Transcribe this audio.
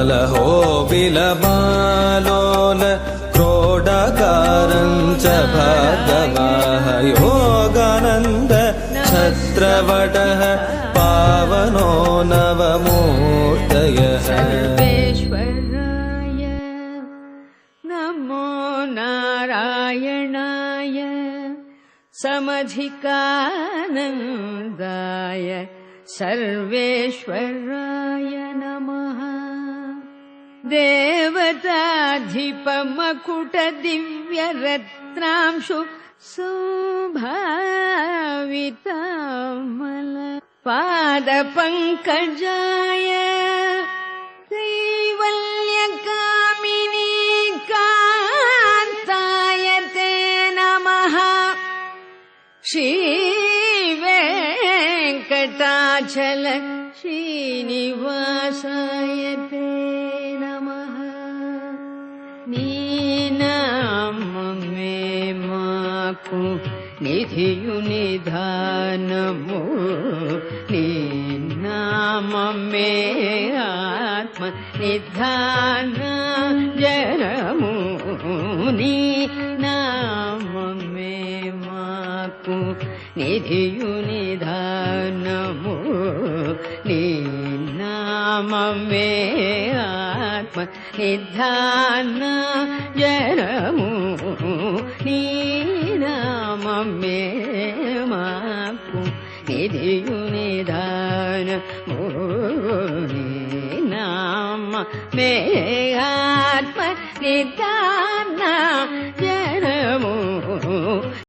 लहो विलमालोल क्रोडकारञ्च भार्गवः योगानन्द छत्रवटः पावनो नवमूर्तयः सर्वेश्वराय नमो नारायणाय समधिकानन्दाय सर्वेश्वराय नमः। देवताधिपमकुटदिव्यरत्नांशु शोभावितामल पादपङ्कजाय कैवल्यकामिनी कान्ताय ते नमः। श्रीवेङ्कटाचल श्रीनिवासाय ते नमः। नीनाममे माकु निधियु निधानमु नीनाममे आत्म निधान जनमु नीनाममे माकु निधियु निधानमु नीनाममे आत्म निधान जनमु नीनाममे माकु निधियु निधानमु नीनाममे आत्म निधान जनमु